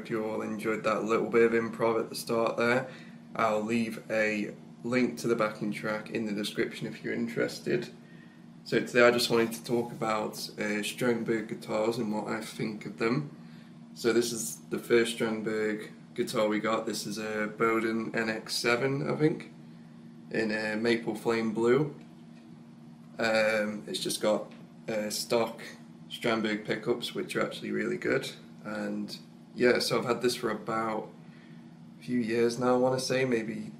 hope you all enjoyed that little bit of improv at the start there. I'll leave a link to the backing track in the description if you're interested. So today I just wanted to talk about Strandberg guitars and what I think of them. So this is the first Strandberg guitar we got. This is a Bowden NX7, I think, in maple flame blue. It's just got stock Strandberg pickups, which are actually really good. And yeah, so I've had this for about a few years now, I want to say, maybe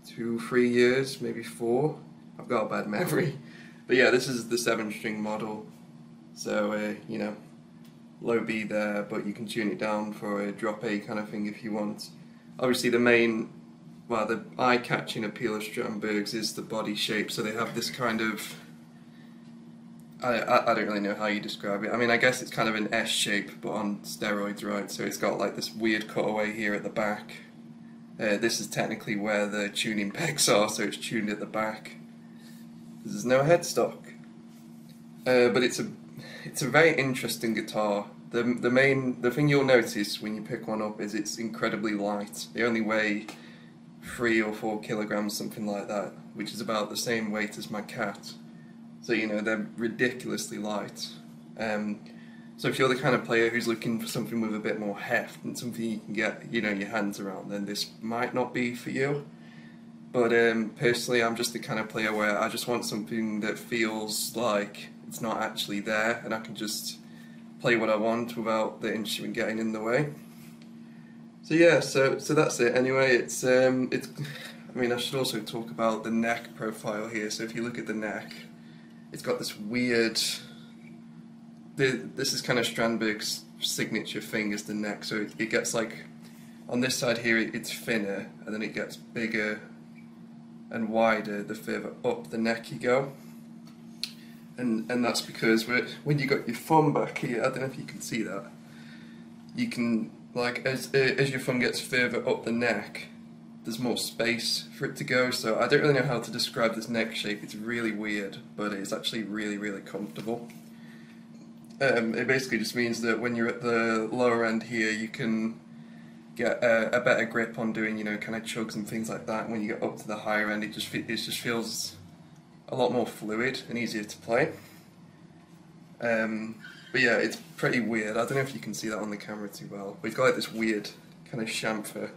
3 years, maybe 4. I've got a bad memory. But yeah, this is the 7-string model. So, you know, low B there, but you can tune it down for a drop A kind of thing if you want. Obviously the eye-catching appeal of Strandbergs is the body shape, so they have this kind of, I don't really know how you describe it. I mean, I guess it's kind of an S shape, but on steroids, right? So it's got like this weird cutaway here at the back. This is technically where the tuning pegs are, so it's tuned at the back. There's no headstock. But it's a very interesting guitar. The thing you'll notice when you pick one up is it's incredibly light. They only weigh 3 or 4 kilograms, something like that, which is about the same weight as my cat. So, you know, they're ridiculously light. So if you're the kind of player who's looking for something with a bit more heft and something you can get, you know, your hands around, then this might not be for you. But personally, I'm just the kind of player where I just want something that feels like it's not actually there, and I can just play what I want without the instrument getting in the way. So yeah, so that's it. Anyway, it's I mean, I should also talk about the neck profile here. So if you look at the neck, it's got this weird. This is kind of Strandberg's signature thing, is the neck. So it gets like, on this side here it's thinner, and then it gets bigger and wider the further up the neck you go. And that's because when you got your thumb back here, I don't know if you can see that, you can, like, as your thumb gets further up the neck, there's more space for it to go. So I don't really know how to describe this neck shape. It's really weird, but it's actually really, really comfortable. It basically just means that when you're at the lower end here, you can get a better grip on doing, you know, kind of chugs and things like that. When you get up to the higher end, it just feels a lot more fluid and easier to play. But yeah, it's pretty weird. I don't know if you can see that on the camera too well. We've got like this weird kind of chamfer,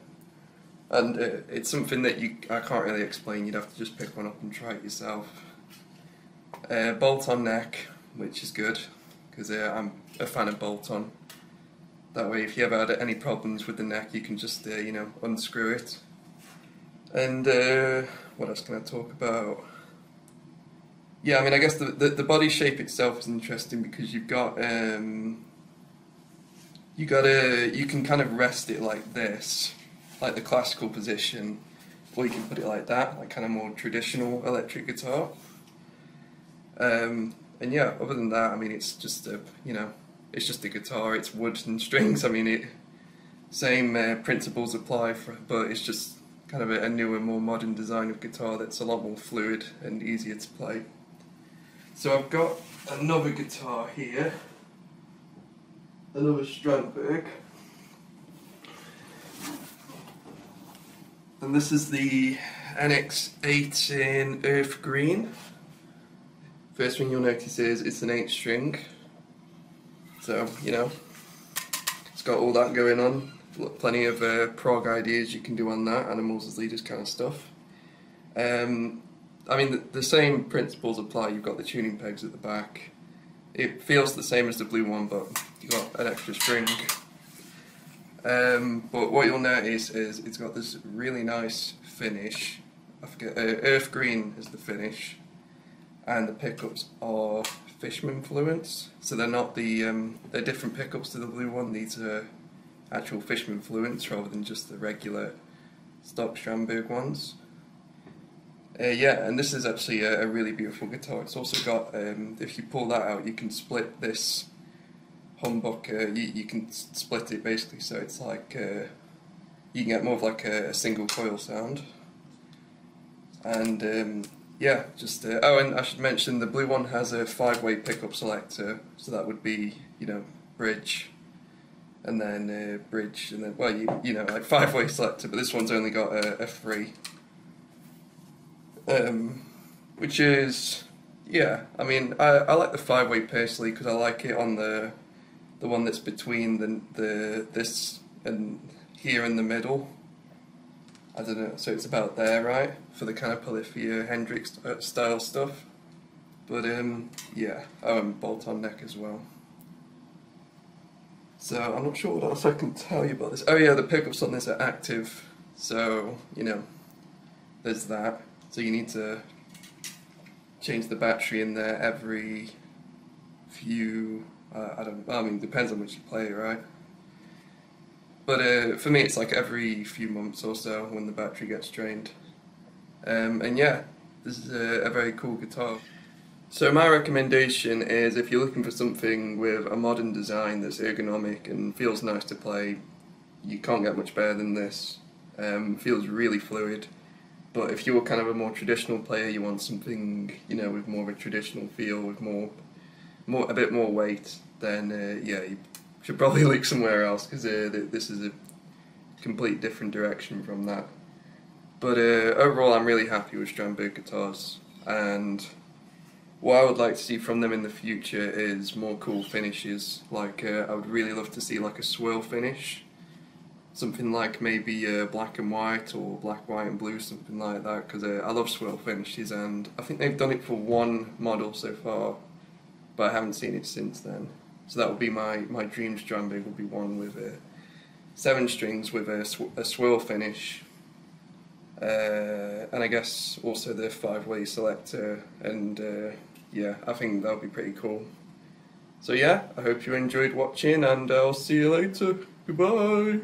and it's something that I can't really explain. You'd have to just pick one up and try it yourself. Bolt-on neck, which is good, because I'm a fan of bolt-on. That way, if you ever had any problems with the neck, you can just, you know, unscrew it. And what else can I talk about? Yeah, I mean, I guess the body shape itself is interesting because you can kind of rest it like this, like the classical position, or you can put it like that, like kind of more traditional electric guitar. And yeah, other than that, I mean, it's just a, you know, it's just a guitar. It's wood and strings. I mean, same principles apply, but it's just kind of a newer, more modern design of guitar that's a lot more fluid and easier to play. So I've got another guitar here, another Strandberg, and this is the NX8 in Earth Green. First thing you'll notice is it's an 8-string, so, you know, it's got all that going on. Plenty of prog ideas you can do on that, animals as leaders kind of stuff. I mean, the same principles apply. You've got the tuning pegs at the back. It feels the same as the blue one, but you've got an extra string. But what you'll notice is it's got this really nice finish. I forget, Earth Green is the finish, and the pickups are Fishman Fluence. So they're not they're different pickups to the blue one. These are actual Fishman Fluence rather than just the regular stock Strandberg ones. Yeah, and this is actually a really beautiful guitar. It's also got, if you pull that out, you can split this humbucker, you can split it basically, so it's like, you can get more of like a single coil sound. And yeah, just, oh, and I should mention the blue one has a 5-way pickup selector, so that would be, you know, bridge, and then bridge, and then, well, you know, like 5-way selector, but this one's only got a 3. Which is, yeah, I mean, I like the 5-way personally because I like it on the one that's between this and here in the middle. I don't know, so it's about there, right, for the kind of Polyphia Hendrix style stuff. But yeah, bolt-on neck as well. So I'm not sure what else I can tell you about this. Oh yeah, the pickups on this are active, so you know, there's that. So you need to change the battery in there every few. I mean, depends on which you play, right? But for me, it's like every few months or so when the battery gets drained. And yeah, this is a very cool guitar. So my recommendation is, if you're looking for something with a modern design that's ergonomic and feels nice to play, you can't get much better than this. Feels really fluid. But if you're kind of a more traditional player, you want something, you know, with more of a traditional feel, with a bit more weight, then yeah, you should probably look somewhere else, because this is a complete different direction from that. But overall, I'm really happy with Strandberg guitars, and what I would like to see from them in the future is more cool finishes. Like I would really love to see like a swirl finish, something like maybe black and white or black, white and blue, something like that, because I love swirl finishes, and I think they've done it for one model so far, but I haven't seen it since then. So that would be my dream Strandberg, would be one with 7 strings with a swirl finish, and I guess also the 5-way selector, and yeah, I think that would be pretty cool. So yeah, I hope you enjoyed watching, and I'll see you later. Goodbye!